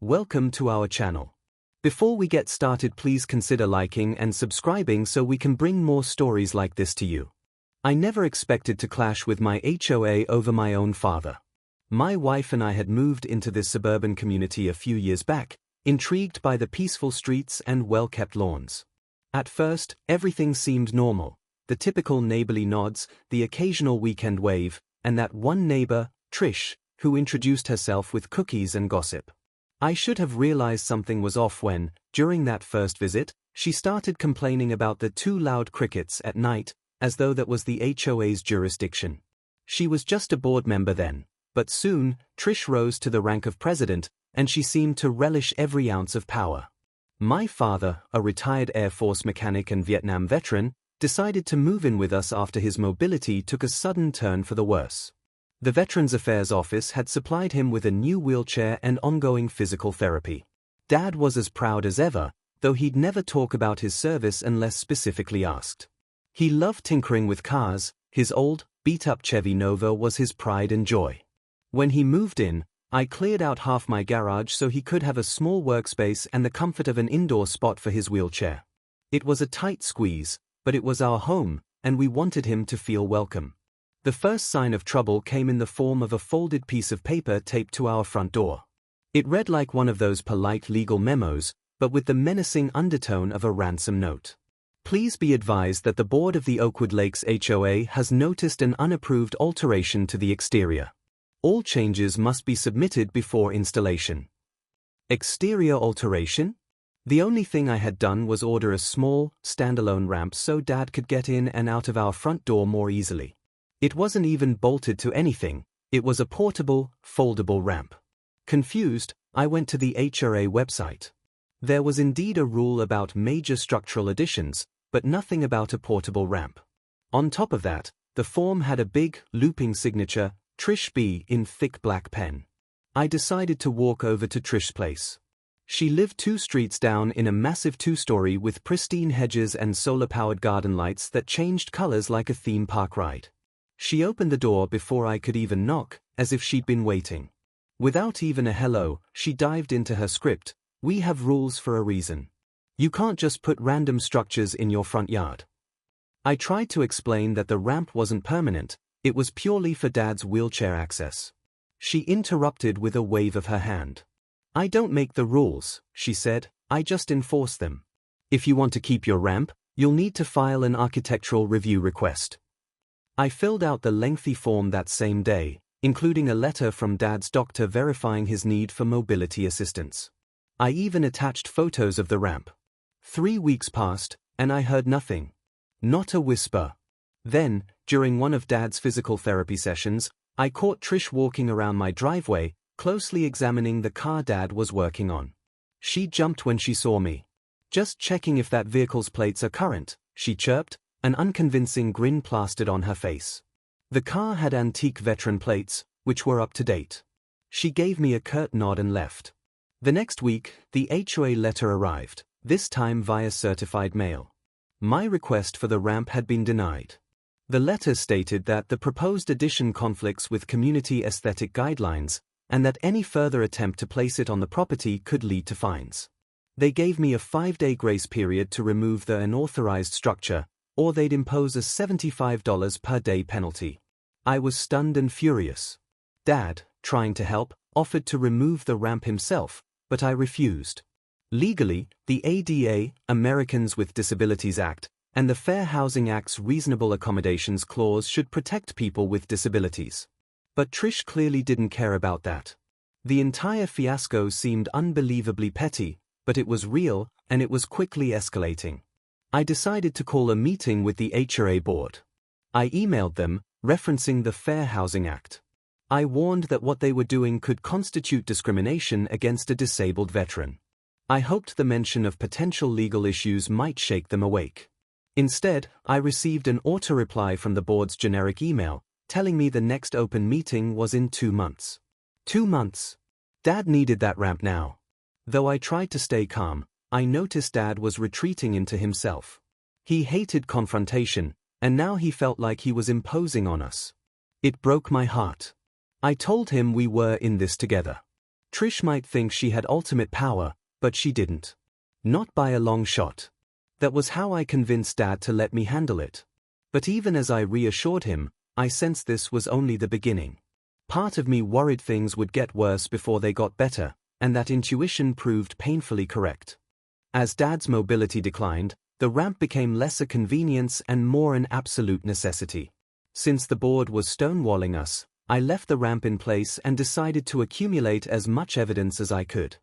Welcome to our channel. Before we get started, please consider liking and subscribing so we can bring more stories like this to you. I never expected to clash with my HOA over my own father. My wife and I had moved into this suburban community a few years back, intrigued by the peaceful streets and well-kept lawns. At first, everything seemed normal. The typical neighborly nods, the occasional weekend wave, and that one neighbor, Trish, who introduced herself with cookies and gossip. I should have realized something was off when, during that first visit, she started complaining about the too loud crickets at night, as though that was the HOA's jurisdiction. She was just a board member then, but soon, Trish rose to the rank of president, and she seemed to relish every ounce of power. My father, a retired Air Force mechanic and Vietnam veteran, decided to move in with us after his mobility took a sudden turn for the worse. The Veterans Affairs Office had supplied him with a new wheelchair and ongoing physical therapy. Dad was as proud as ever, though he'd never talk about his service unless specifically asked. He loved tinkering with cars. His old, beat-up Chevy Nova was his pride and joy. When he moved in, I cleared out half my garage so he could have a small workspace and the comfort of an indoor spot for his wheelchair. It was a tight squeeze, but it was our home, and we wanted him to feel welcome. The first sign of trouble came in the form of a folded piece of paper taped to our front door. It read like one of those polite legal memos, but with the menacing undertone of a ransom note. Please be advised that the board of the Oakwood Lakes HOA has noticed an unapproved alteration to the exterior. All changes must be submitted before installation. Exterior alteration? The only thing I had done was order a small, standalone ramp so Dad could get in and out of our front door more easily. It wasn't even bolted to anything, it was a portable, foldable ramp. Confused, I went to the HOA website. There was indeed a rule about major structural additions, but nothing about a portable ramp. On top of that, the form had a big, looping signature, Trish B, in thick black pen. I decided to walk over to Trish's place. She lived 2 streets down in a massive 2-story with pristine hedges and solar-powered garden lights that changed colors like a theme park ride. She opened the door before I could even knock, as if she'd been waiting. Without even a hello, she dived into her script. We have rules for a reason. You can't just put random structures in your front yard. I tried to explain that the ramp wasn't permanent, it was purely for Dad's wheelchair access. She interrupted with a wave of her hand. I don't make the rules, she said, I just enforce them. If you want to keep your ramp, you'll need to file an architectural review request. I filled out the lengthy form that same day, including a letter from Dad's doctor verifying his need for mobility assistance. I even attached photos of the ramp. 3 weeks passed, and I heard nothing. Not a whisper. Then, during one of Dad's physical therapy sessions, I caught Trish walking around my driveway, closely examining the car Dad was working on. She jumped when she saw me. Just checking if that vehicle's plates are current, she chirped, an unconvincing grin plastered on her face. The car had antique veteran plates, which were up to date. She gave me a curt nod and left. The next week, the HOA letter arrived, this time via certified mail. My request for the ramp had been denied. The letter stated that the proposed addition conflicts with community aesthetic guidelines, and that any further attempt to place it on the property could lead to fines. They gave me a 5-day grace period to remove the unauthorized structure, or they'd impose a $75 per day penalty. I was stunned and furious. Dad, trying to help, offered to remove the ramp himself, but I refused. Legally, the ADA, Americans with Disabilities Act, and the Fair Housing Act's Reasonable Accommodations Clause should protect people with disabilities. But Trish clearly didn't care about that. The entire fiasco seemed unbelievably petty, but it was real, and it was quickly escalating. I decided to call a meeting with the HOA board. I emailed them, referencing the Fair Housing Act. I warned that what they were doing could constitute discrimination against a disabled veteran. I hoped the mention of potential legal issues might shake them awake. Instead, I received an auto-reply from the board's generic email, telling me the next open meeting was in 2 months. 2 months. Dad needed that ramp now. Though I tried to stay calm, I noticed Dad was retreating into himself. He hated confrontation, and now he felt like he was imposing on us. It broke my heart. I told him we were in this together. Trish might think she had ultimate power, but she didn't. Not by a long shot. That was how I convinced Dad to let me handle it. But even as I reassured him, I sensed this was only the beginning. Part of me worried things would get worse before they got better, and that intuition proved painfully correct. As Dad's mobility declined, the ramp became less a convenience and more an absolute necessity. Since the board was stonewalling us, I left the ramp in place and decided to accumulate as much evidence as I could.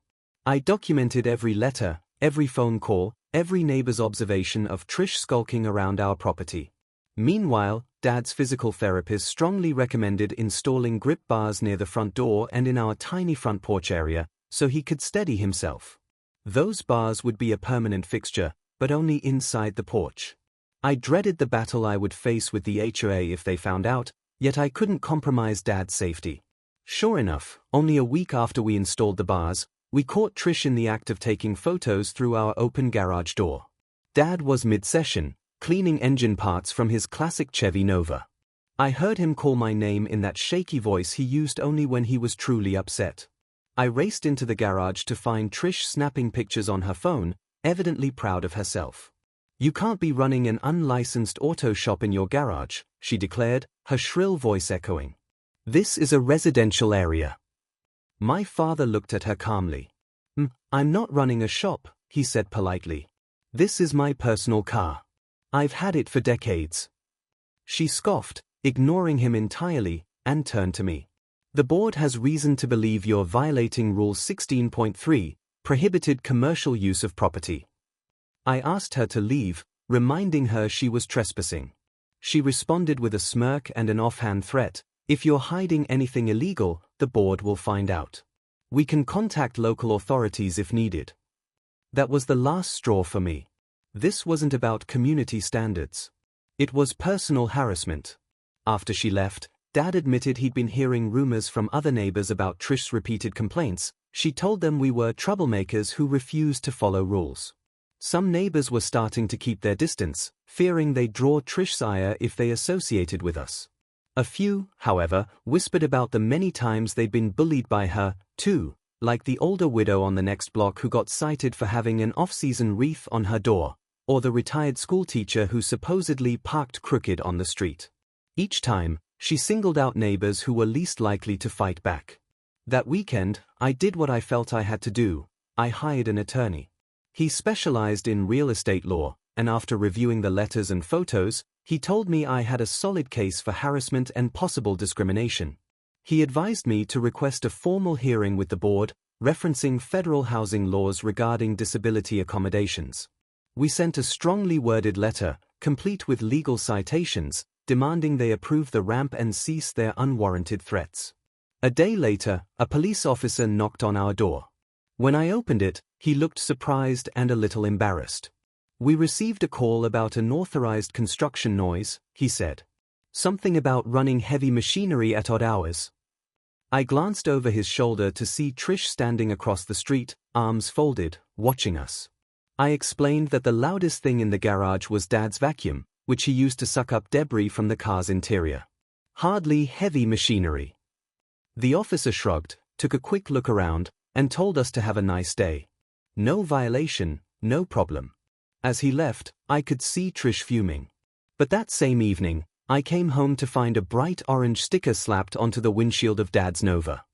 I documented every letter, every phone call, every neighbor's observation of Trish skulking around our property. Meanwhile, Dad's physical therapist strongly recommended installing grip bars near the front door and in our tiny front porch area, so he could steady himself. Those bars would be a permanent fixture, but only inside the porch. I dreaded the battle I would face with the HOA if they found out, yet I couldn't compromise Dad's safety. Sure enough, only a week after we installed the bars, we caught Trish in the act of taking photos through our open garage door. Dad was mid-session, cleaning engine parts from his classic Chevy Nova. I heard him call my name in that shaky voice he used only when he was truly upset. I raced into the garage to find Trish snapping pictures on her phone, evidently proud of herself. "You can't be running an unlicensed auto shop in your garage," she declared, her shrill voice echoing. "This is a residential area." My father looked at her calmly. I'm not running a shop," he said politely. "This is my personal car. I've had it for decades." She scoffed, ignoring him entirely, and turned to me. "The board has reason to believe you're violating Rule 16.3, prohibited commercial use of property." I asked her to leave, reminding her she was trespassing. She responded with a smirk and an offhand threat: "If you're hiding anything illegal, the board will find out. We can contact local authorities if needed." That was the last straw for me. This wasn't about community standards. It was personal harassment. After she left, Dad admitted he'd been hearing rumors from other neighbors about Trish's repeated complaints. She told them we were troublemakers who refused to follow rules. Some neighbors were starting to keep their distance, fearing they'd draw Trish's ire if they associated with us. A few, however, whispered about the many times they'd been bullied by her, too, like the older widow on the next block who got cited for having an off-season wreath on her door, or the retired schoolteacher who supposedly parked crooked on the street. Each time, she singled out neighbors who were least likely to fight back. That weekend, I did what I felt I had to do. I hired an attorney. He specialized in real estate law, and after reviewing the letters and photos, he told me I had a solid case for harassment and possible discrimination. He advised me to request a formal hearing with the board, referencing federal housing laws regarding disability accommodations. We sent a strongly worded letter, complete with legal citations, demanding they approve the ramp and cease their unwarranted threats. A day later, a police officer knocked on our door. When I opened it, he looked surprised and a little embarrassed. "We received a call about unauthorized construction noise," he said. "Something about running heavy machinery at odd hours." I glanced over his shoulder to see Trish standing across the street, arms folded, watching us. I explained that the loudest thing in the garage was Dad's vacuum, which he used to suck up debris from the car's interior. "Hardly heavy machinery." The officer shrugged, took a quick look around, and told us to have a nice day. No violation, no problem. As he left, I could see Trish fuming. But that same evening, I came home to find a bright orange sticker slapped onto the windshield of Dad's Nova.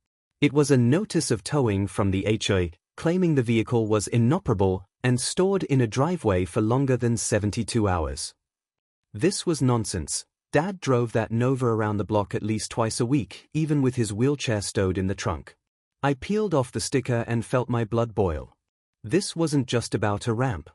It was a notice of towing from the HOA, claiming the vehicle was inoperable and stored in a driveway for longer than 72 hours. This was nonsense. Dad drove that Nova around the block at least twice a week, even with his wheelchair stowed in the trunk. I peeled off the sticker and felt my blood boil. This wasn't just about a ramp.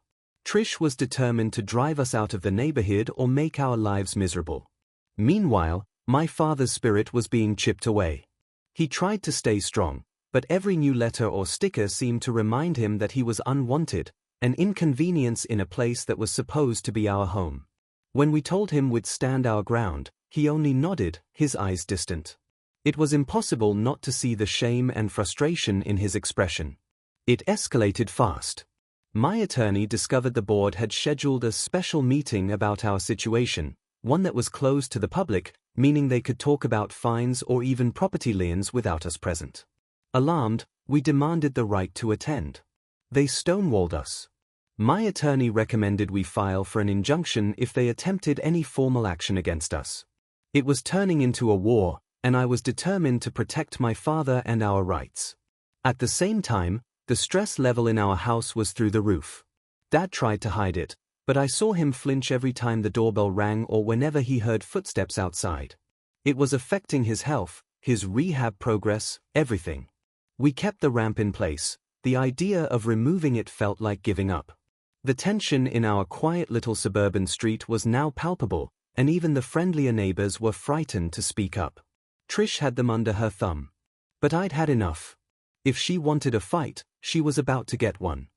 Trish was determined to drive us out of the neighborhood or make our lives miserable. Meanwhile, my father's spirit was being chipped away. He tried to stay strong, but every new letter or sticker seemed to remind him that he was unwanted, an inconvenience in a place that was supposed to be our home. When we told him we'd stand our ground, he only nodded, his eyes distant. It was impossible not to see the shame and frustration in his expression. It escalated fast. My attorney discovered the board had scheduled a special meeting about our situation, one that was closed to the public, meaning they could talk about fines or even property liens without us present. Alarmed, We demanded the right to attend. They stonewalled us. My attorney recommended we file for an injunction if they attempted any formal action against us. It was turning into a war, and I was determined to protect my father and our rights. At the same time, the stress level in our house was through the roof. Dad tried to hide it, but I saw him flinch every time the doorbell rang or whenever he heard footsteps outside. It was affecting his health, his rehab progress, everything. We kept the ramp in place. The idea of removing it felt like giving up. The tension in our quiet little suburban street was now palpable, and even the friendlier neighbors were frightened to speak up. Trish had them under her thumb. But I'd had enough. If she wanted a fight, she was about to get one.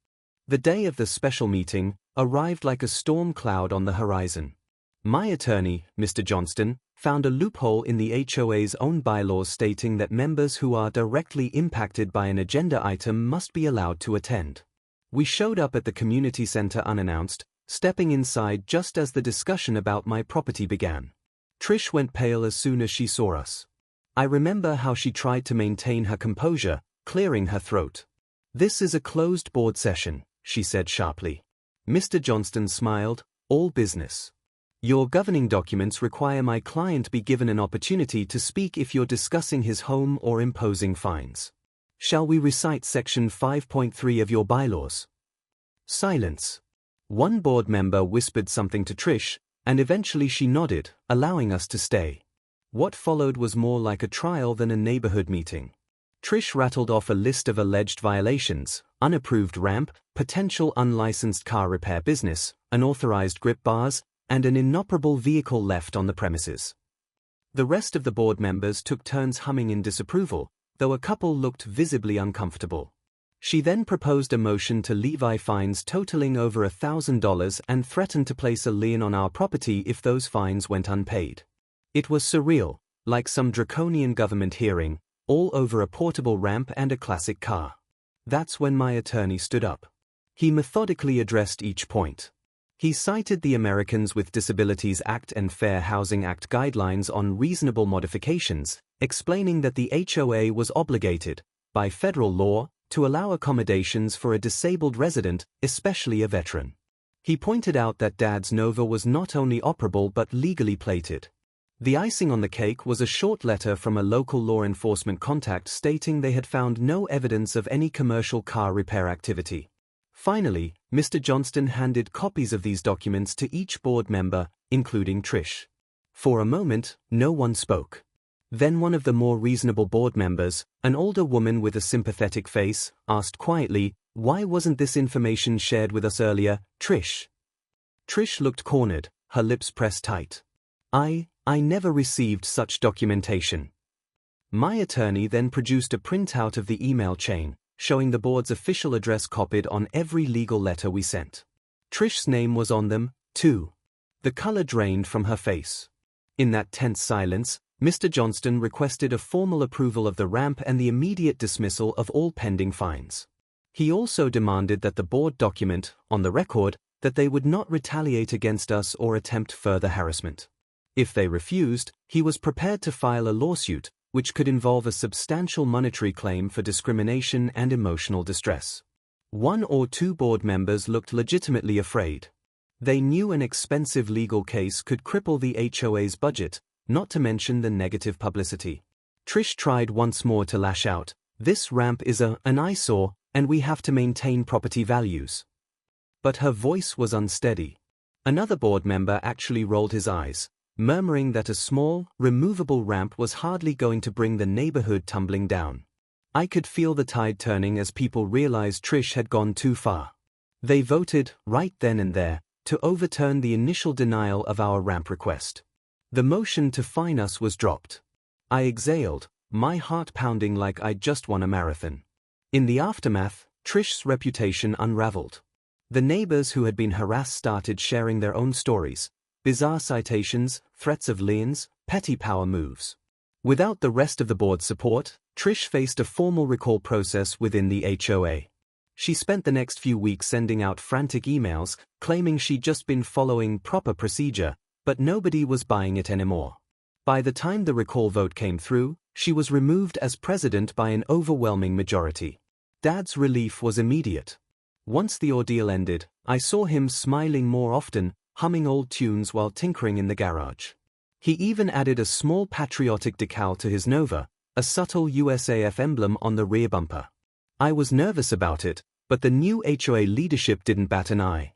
The day of the special meeting arrived like a storm cloud on the horizon. My attorney, Mr. Johnston, found a loophole in the HOA's own bylaws stating that members who are directly impacted by an agenda item must be allowed to attend. We showed up at the community center unannounced, stepping inside just as the discussion about my property began. Trish went pale as soon as she saw us. I remember how she tried to maintain her composure, clearing her throat. "This is a closed board session," she said sharply. Mr. Johnston smiled. "All business. Your governing documents require my client be given an opportunity to speak if you're discussing his home or imposing fines. Shall we recite Section 5.3 of your bylaws?" Silence. One board member whispered something to Trish, and eventually she nodded, allowing us to stay. What followed was more like a trial than a neighborhood meeting. Trish rattled off a list of alleged violations: unapproved ramp, potential unlicensed car repair business, unauthorized grip bars, and an inoperable vehicle left on the premises. The rest of the board members took turns humming in disapproval, though a couple looked visibly uncomfortable. She then proposed a motion to levy fines totaling over $1,000 and threatened to place a lien on our property if those fines went unpaid. It was surreal, like some draconian government hearing, all over a portable ramp and a classic car. That's when my attorney stood up. He methodically addressed each point. He cited the Americans with Disabilities Act and Fair Housing Act guidelines on reasonable modifications, explaining that the HOA was obligated, by federal law, to allow accommodations for a disabled resident, especially a veteran. He pointed out that Dad's Nova was not only operable but legally plated. The icing on the cake was a short letter from a local law enforcement contact stating they had found no evidence of any commercial car repair activity. Finally, Mr. Johnston handed copies of these documents to each board member, including Trish. For a moment, no one spoke. Then one of the more reasonable board members, an older woman with a sympathetic face, asked quietly, "Why wasn't this information shared with us earlier, Trish?" Trish looked cornered, her lips pressed tight. I never received such documentation." My attorney then produced a printout of the email chain, showing the board's official address copied on every legal letter we sent. Trish's name was on them, too. The color drained from her face. In that tense silence, Mr. Johnston requested a formal approval of the ramp and the immediate dismissal of all pending fines. He also demanded that the board document, on the record, that they would not retaliate against us or attempt further harassment. If they refused, he was prepared to file a lawsuit, which could involve a substantial monetary claim for discrimination and emotional distress. One or two board members looked legitimately afraid. They knew an expensive legal case could cripple the HOA's budget, not to mention the negative publicity. Trish tried once more to lash out. "This ramp is an eyesore, and we have to maintain property values." But her voice was unsteady. Another board member actually rolled his eyes, murmuring that a small, removable ramp was hardly going to bring the neighborhood tumbling down. I could feel the tide turning as people realized Trish had gone too far. They voted, right then and there, to overturn the initial denial of our ramp request. The motion to fine us was dropped. I exhaled, my heart pounding like I'd just won a marathon. In the aftermath, Trish's reputation unraveled. The neighbors who had been harassed started sharing their own stories. Bizarre citations, threats of liens, petty power moves. Without the rest of the board's support, Trish faced a formal recall process within the HOA. She spent the next few weeks sending out frantic emails, claiming she'd just been following proper procedure, but nobody was buying it anymore. By the time the recall vote came through, She was removed as president by an overwhelming majority. Dad's relief was immediate. Once the ordeal ended, I saw him smiling more often, humming old tunes while tinkering in the garage. He even added a small patriotic decal to his Nova, a subtle USAF emblem on the rear bumper. I was nervous about it, but the new HOA leadership didn't bat an eye.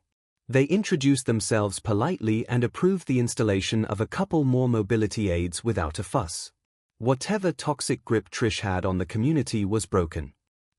They introduced themselves politely and approved the installation of a couple more mobility aids without a fuss. Whatever toxic grip Trish had on the community was broken.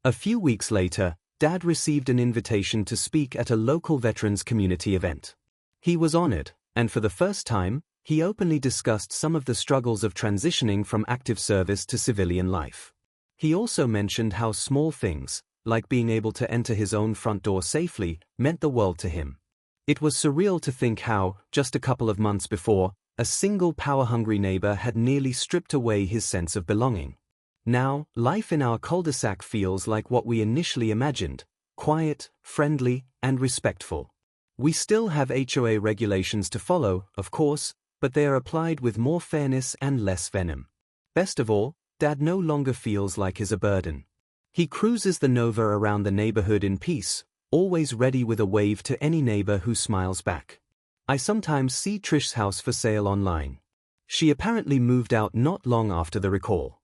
A few weeks later, Dad received an invitation to speak at a local veterans community event. He was honored, and for the first time, he openly discussed some of the struggles of transitioning from active service to civilian life. He also mentioned how small things, like being able to enter his own front door safely, meant the world to him. It was surreal to think how, just a couple of months before, a single power-hungry neighbor had nearly stripped away his sense of belonging. Now, life in our cul-de-sac feels like what we initially imagined: quiet, friendly, and respectful. We still have HOA regulations to follow, of course, but they are applied with more fairness and less venom. Best of all, Dad no longer feels like he's a burden. He cruises the Nova around the neighborhood in peace, always ready with a wave to any neighbor who smiles back. I sometimes see Trish's house for sale online. She apparently moved out not long after the recall.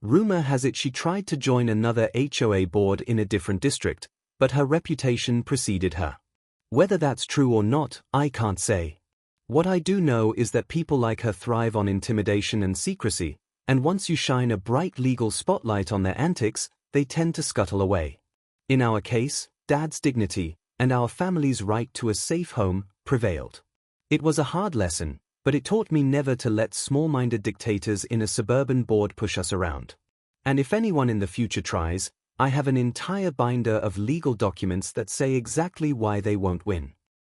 Rumor has it she tried to join another HOA board in a different district, but her reputation preceded her. Whether that's true or not, I can't say. What I do know is that people like her thrive on intimidation and secrecy, and once you shine a bright legal spotlight on their antics, they tend to scuttle away. In our case, Dad's dignity, and our family's right to a safe home, prevailed. It was a hard lesson, but it taught me never to let small-minded dictators in a suburban board push us around. And if anyone in the future tries, I have an entire binder of legal documents that say exactly why they won't win.